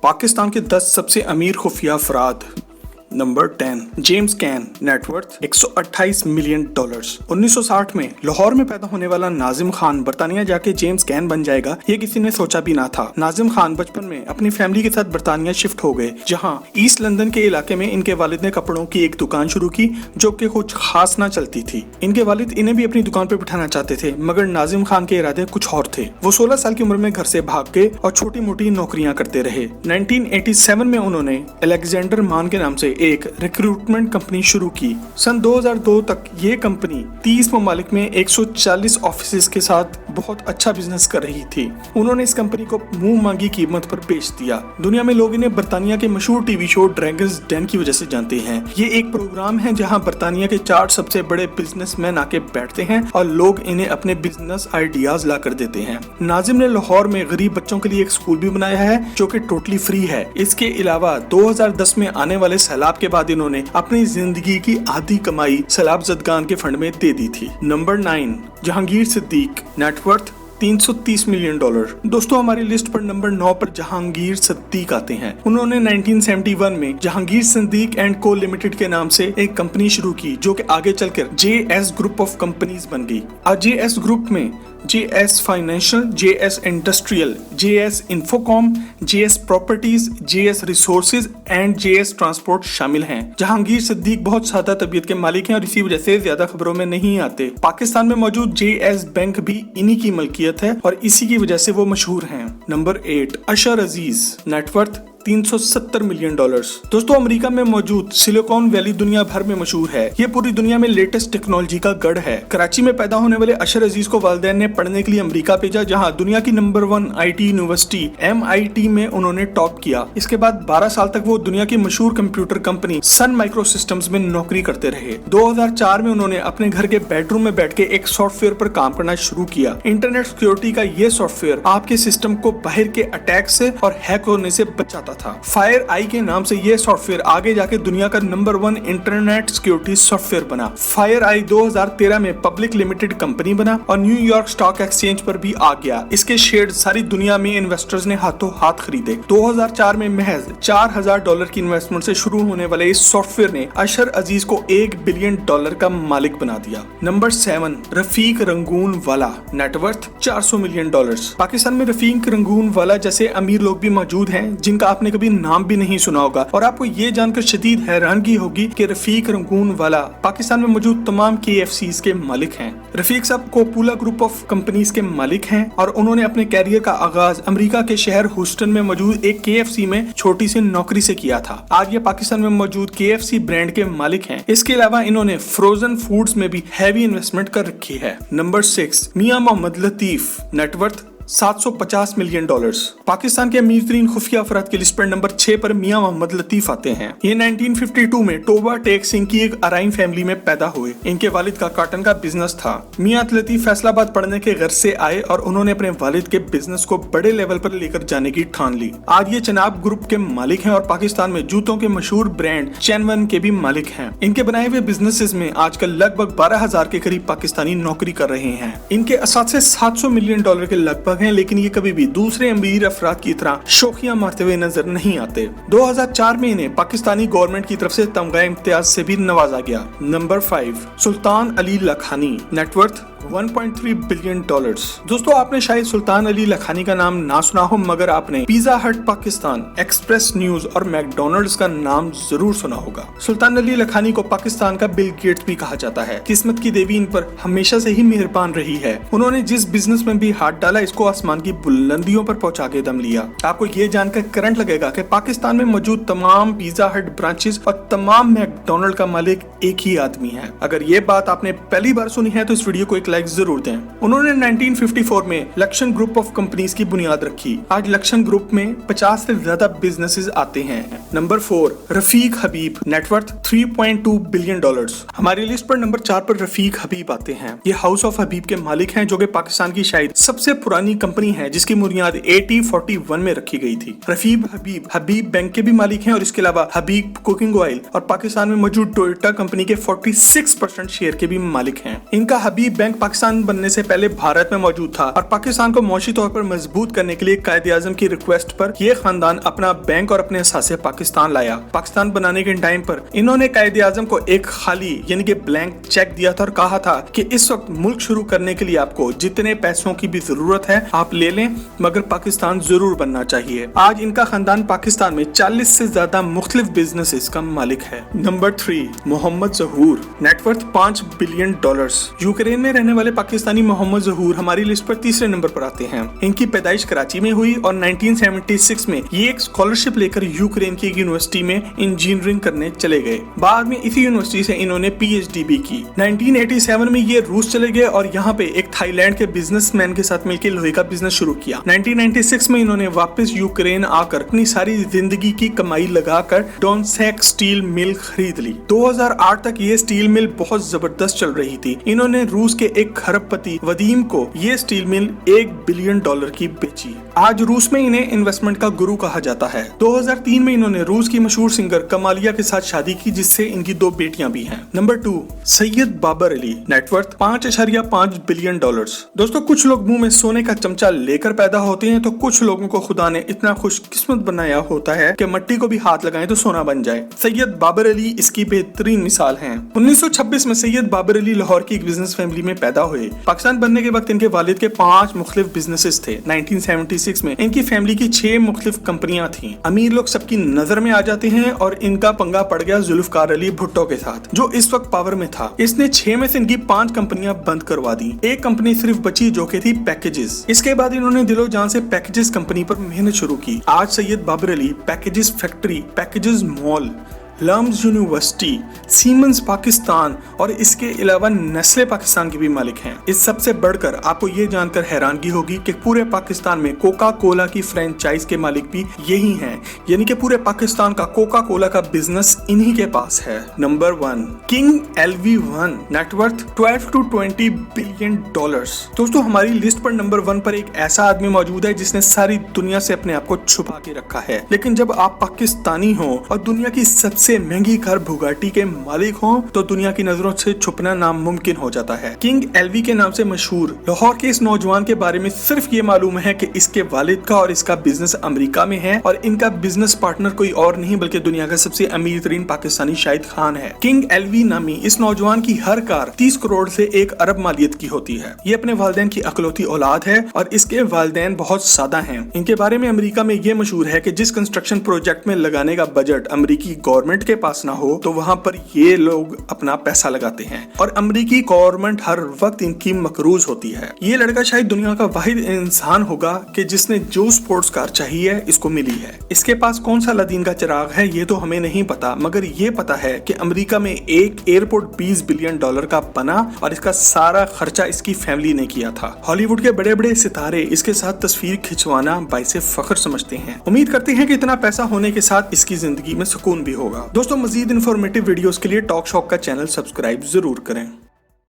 पाकिस्तान के 10 सबसे अमीर खुफिया अफराद। Number 10, James can, net worth $128 million. 1960 में लाहौर में पैदा होने वाला नाजिम खान बरतानिया जाके जेम्स कैन बन जाएगा, ये किसी ने सोचा भी ना था। नाजिम खान बचपन में अपनी फैमिली के साथ बरतानिया शिफ्ट हो गए, जहां ईस्ट लंदन के इलाके में इनके वालिद ने कपड़ों की एक दुकान शुरू की जो कि कुछ खास ना चलती थी। इनके वालिद इन्हें भी अपनी दुकान पर बिठाना चाहते थे, मगर नाजिम खान के इरादे कुछ और थे। वो 16 साल की उम्र में घर से भाग गए और छोटी मोटी नौकरियां करते रहे। 1987 में उन्होंने अलेक्जेंडर मान के नाम से एक रिक्रूटमेंट कंपनी शुरू की। सन 2002 तक ये कंपनी 30 ममालिक में 140 ऑफिस के साथ बहुत अच्छा बिजनेस कर रही थी। उन्होंने इस कंपनी को मुंह मांगी कीमत पर बेच दिया। दुनिया में लोग इन्हें बरतानिया के मशहूर टीवी शो ड्रैगन्स डेन की वजह से जानते हैं। ये एक प्रोग्राम है जहां बरतानिया के 4 सबसे बड़े बिजनेसमैन आके बैठते हैं और लोग इन्हें अपने बिजनेस आइडियाज ला कर देते हैं। नाजिम ने लाहौर में गरीब बच्चों के लिए एक स्कूल भी बनाया है जो कि टोटली फ्री है। इसके अलावा 2010 में आने वाले सैलाब के बाद इन्होंने अपनी जिंदगी की आधी कमाई सैलाब ज़दगान के फंड में दे दी थी। Number 9, Jahangir Siddiqui, net worth $330 million. दोस्तों, हमारी लिस्ट पर नंबर 9 पर जहांगीर सिद्दीक आते हैं। उन्होंने 1971 में जहांगीर सिद्दीक एंड को लिमिटेड के नाम से एक कंपनी शुरू की जो कि आगे चलकर JS ग्रुप ऑफ कंपनीज बन गई। आज JS ग्रुप में JS financial, JS industrial, JS Infocom, JS properties, JS resources and JS transport शामिल हैं। जहांगीर सिद्दीक बहुत सादा तबीयत के मालिक हैं और इसी वजह से ज्यादा खबरों में नहीं आते। पाकिस्तान में मौजूद JS बैंक भी इन्हीं की मलकियत है और इसी की वजह से वो मशहूर हैं। नंबर 8, अशर अजीज, नेटवर्थ $370 मिलियन। दोस्तों, अमेरिका में मौजूद सिलिकॉन वैली दुनिया भर में मशहूर है। ये पूरी दुनिया में लेटेस्ट टेक्नोलॉजी का गढ़ है। कराची में पैदा होने वाले अशर अजीज को वालिदैन ने पढ़ने के लिए अमेरिका भेजा, जहां दुनिया की नंबर 1 IT यूनिवर्सिटी MIT में उन्होंने टॉप किया। इसके बाद 12 साल तक वो दुनिया की मशहूर computer company Sun micro systems में नौकरी करते रहे। 2004 में उन्होंने अपने घर के बेडरूम में बैठ के एक सॉफ्टवेयर पर काम करना शुरू किया। इंटरनेट सिक्योरिटी का ये सॉफ्टवेयर आपके सिस्टम को बाहर के अटैक से और हैक होने से बचाता था। फायर आई के नाम से ये सॉफ्टवेयर आगे जाके दुनिया का नंबर 1 इंटरनेट सिक्योरिटी सॉफ्टवेयर बना। फायर आई 2013 में पब्लिक लिमिटेड कंपनी बना और न्यूयॉर्क स्टॉक एक्सचेंज पर भी आ गया। इसके शेयर सारी दुनिया में इन्वेस्टर्स ने हाथों हाथ खरीदे। 2004 में महज $4000 की इन्वेस्टमेंट से शुरू होने वाले इस सॉफ्टवेयर ने अशर अजीज को $1 बिलियन का मालिक बना दिया। नंबर 7, रफीक रंगून वाला, नेटवर्थ $400 मिलियन। पाकिस्तान में रफीक रंगून वाला जैसे अमीर लोग भी मौजूद हैं जिनका आपने कभी नाम भी नहीं सुना होगा, और आपको ये जानकर शदीद हैरानगी होगी कि रफीक रंगून वाला पाकिस्तान में मौजूद तमाम KFCs के मालिक हैं। रफीक साहब कोपुला ग्रुप ऑफ कंपनीज के मालिक हैं और उन्होंने अपने कैरियर का आगाज अमेरिका के शहर ह्यूस्टन में मौजूद एक KFC में छोटी सी नौकरी से किया था। आज ये पाकिस्तान में मौजूद KFC ब्रांड के मालिक हैं। इसके अलावा इन्होंने फ्रोजन फूड्स में भी हैवी इन्वेस्टमेंट कर रखी है। नंबर 6, मियां मोहम्मद लतीफ, नेटवर्थ $750 मिलियन। पाकिस्तान के अमीर तरीन खुफिया अफराद की लिस्ट पर नंबर 6 पर मियां मोहम्मद लतीफ आते हैं। ये 1952 में टोबा टेक सिंह की एक अराइन फैमिली में पैदा हुए। इनके वालिद का कॉटन का बिजनेस था। मियां लतीफ फैसलाबाद पढ़ने के घर से आए और उन्होंने अपने वालिद के बिजनेस को बड़े लेवल पर लेकर जाने की ठान ली। आज ये चनाब ग्रुप के मालिक हैं और पाकिस्तान में जूतों के मशहूर ब्रांड चैनवन के भी मालिक हैं। इनके बनाए हुए बिजनेसेस में आजकल लगभग 12,000 के करीब पाकिस्तानी नौकरी कर रहे हैं। इनके असासे $700 मिलियन के लगभग हैं, लेकिन ये कभी भी दूसरे अमीर अफराद की तरह शोखियां मारते हुए नजर नहीं आते। 2004 में इन्हें पाकिस्तानी गवर्नमेंट की तरफ से तमगा इम्तियाज से भी नवाजा गया। नंबर 5, सुल्तान अली लखानी, नेटवर्थ $1.3 बिलियन। दोस्तों, आपने शायद सुल्तान अली लखानी का नाम ना सुना हो, मगर आपने पिज्जा हट पाकिस्तान, एक्सप्रेस न्यूज और मैकडोनल्ड्स का नाम जरूर सुना होगा। सुल्तान अली लखानी को पाकिस्तान का बिल गेट्स भी कहा जाता है। किस्मत की देवी इन पर हमेशा से ही मेहरबान रही है। उन्होंने जिस बिजनेस में भी हाथ डाला, इसको आसमान की बुलंदियों पर पहुंचा के दम लिया। आपको ये जानकर करंट लगेगा कि पाकिस्तान में मौजूद तमाम पिज्जा हट ब्रांचेस और तमाम मैकडोनल्ड का मालिक एक ही आदमी है। अगर ये बात आपने पहली बार सुनी है तो इस वीडियो को एक लाइक जरूर दें। उन्होंने 1954 में लक्षण ग्रुप ऑफ कंपनीज की बुनियाद रखी। आज लक्षण ग्रुप में 50 से ज्यादा बिजनेसेस आते हैं। नंबर 4, रफीक हबीब, नेटवर्थ $3.2 बिलियन। हमारी लिस्ट पर नंबर 4 पर रफीक हबीब आते हैं। ये हाउस ऑफ हबीब के मालिक हैं, जो कि पाकिस्तान की शायद सबसे पुरानी कंपनी है जिसकी बुनियाद 1841 में रखी गई थी। रफीब हबीब बैंक के भी मालिक हैं और इसके अलावा हबीब कुकिंग ऑयल और पाकिस्तान में मौजूद टोयोटा कंपनी के 46% शेयर के भी मालिक हैं। इनका हबीब बैंक पाकिस्तान बनने से पहले भारत में मौजूद था और पाकिस्तान को मौशी तौर पर मजबूत करने के लिए कायदे आजम की रिक्वेस्ट पर यह खानदान अपना बैंक और अपने असासे पाकिस्तान लाया। पाकिस्तान बनाने के टाइम पर इन्होंने कायदे आजम को एक खाली यानी कि ब्लैंक चेक दिया था और कहा था कि इस वक्त मुल्क शुरू करने के लिए आपको जितने पैसों की भी जरूरत है आप ले लें, मगर पाकिस्तान जरूर बनना चाहिए। आज इनका खानदान पाकिस्तान में 40 से ज्यादा मुख्तलिफ बिजनेसेस का मालिक है। नंबर 3, मोहम्मद जहूर, नेटवर्थ $5 बिलियन। यूक्रेन में रहने वाले पाकिस्तानी मोहम्मद जहूर हमारी लिस्ट पर तीसरे नंबर पर आते हैं। इनकी पैदाइश कराची में हुई और 1976 में ये एक स्कॉलरशिप लेकर यूक्रेन की एक यूनिवर्सिटी में इंजीनियरिंग करने चले गए। बाद में इसी यूनिवर्सिटी से इन्होंने PhD भी की। 1987 में ये रूस चले गए और यहाँ पे एक थाईलैंड के बिजनेसमैन के साथ मिलकर लोहे का बिजनेस शुरू किया। 1996 में इन्होंने वापस यूक्रेन आकर अपनी सारी जिंदगी की कमाई लगाकर डोनसेक स्टील मिल खरीद ली। 2008 तक ये स्टील मिल बहुत जबरदस्त चल रही थी। इन्होंने रूस के एक खरबपति वदीम को ये स्टील मिल $1 बिलियन की बेची। आज रूस में इन्हें इन्वेस्टमेंट का गुरु कहा जाता है। 2003 में इन्होंने रूस की मशहूर सिंगर कमालिया के साथ शादी की जिससे इनकी 2 बेटियां भी हैं। Number 2, Syed Babar Ali, net worth $5.5 billion. दोस्तों, कुछ लोग मुंह में सोने का चमचा लेकर पैदा होते हैं तो कुछ लोगों को खुदा ने इतना खुशकिस्मत बनाया होता है कि मिट्टी को भी हाथ लगाएं तो सोना बन जाए। सैयद बाबर अली इसकी बेहतरीन मिसाल हैं। 1926 में सैयद बाबर अली लाहौर की एक बिजनेस फैमिली में पैदा हुए। पाकिस्तान बनने के वक्त इनके वालिद के 5 मुख्तलिफ बिजनेसेस थे। 1976 में इनकी फैमिली की 6 मुख्तलिफ कंपनियां थी। अमीर लोग सबकी नजर में आ जाते हैं और इनका पंगा पड़ गया जुल्फकार अली भुट्टो के साथ जो इस वक्त पावर में था। इसने 6 में से इनकी 5 कंपनियां बंद करवा दी। एक कंपनी सिर्फ बची जो कि थी पैकेजेस। इसके बाद इन्होंने दिलो जान से पैकेजेस कंपनी पर मेहनत शुरू की। आज Syed Babar Ali packages factory, packages mall, LUMS university, Siemens Pakistan और इसके अलावा नेस्ले पाकिस्तान के भी मालिक हैं। इस सबसे बढ़कर आपको ये जानकर हैरानगी होगी कि पूरे पाकिस्तान में कोका कोला की फ्रेंचाइज के मालिक भी यही हैं, यानी कि पूरे पाकिस्तान का कोका कोला का बिजनेस इन्हीं के पास है। Number 1, king LV1, net worth $12 to $20 billion. दोस्तों, हमारी लिस्ट पर नंबर 1 पर एक ऐसा आदमी मौजूद है जिसने सारी दुनिया से अपने आप को छुपा के रखा है, लेकिन जब आप पाकिस्तानी हो और दुनिया की सबसे महंगी कार बुगाटी के मालिक हो तो दुनिया की नजरों से छुपना नामुमकिन हो जाता है। किंग LV के नाम से मशहूर लाहौर के इस नौजवान के बारे में सिर्फ ये मालूम है कि इसके वालिद का और इसका बिजनेस अमेरिका में है और इनका बिजनेस पार्टनर कोई और नहीं बल्कि दुनिया का सबसे अमीर तरीन पाकिस्तानी शाहिद खान है। किंग LV नामी इस नौजवान की हर कार 30 करोड़ से 1 अरब मालियत की होती है। ये अपने वालिदैन की अकलौती औलाद है और इसके वालिदैन बहुत सादा हैं। इनके बारे में अमेरिका में ये मशहूर है कि जिस कंस्ट्रक्शन प्रोजेक्ट में लगाने का बजट अमेरिकी गवर्नमेंट के पास ना हो तो वहां पर ये लोग अपना पैसा लगाते हैं और अमेरिकी गवर्नमेंट हर वक्त इनकी मकरूज होती है। ये लड़का शायद दुनिया का वाहिद इंसान होगा कि जिसने जो स्पोर्ट्स कार चाहिए इसको मिली है। इसके पास कौन सा लदीन का चिराग है ये तो हमें नहीं पता, मगर ये पता है कि अमेरिका में एक एयरपोर्ट $20 बिलियन का बना और इसका सारा खर्चा इसकी फैमिली ने किया था। हॉलीवुड के बड़े बड़े सितारे इसके साथ तस्वीर खिंचवाना बाइसे फख्र समझते हैं। उम्मीद करते हैं कि इतना पैसा होने के साथ इसकी जिंदगी में सुकून भी होगा। दोस्तों, मजीद इन्फॉर्मेटिव वीडियोस के लिए टॉक शॉक का चैनल सब्सक्राइब जरूर करें।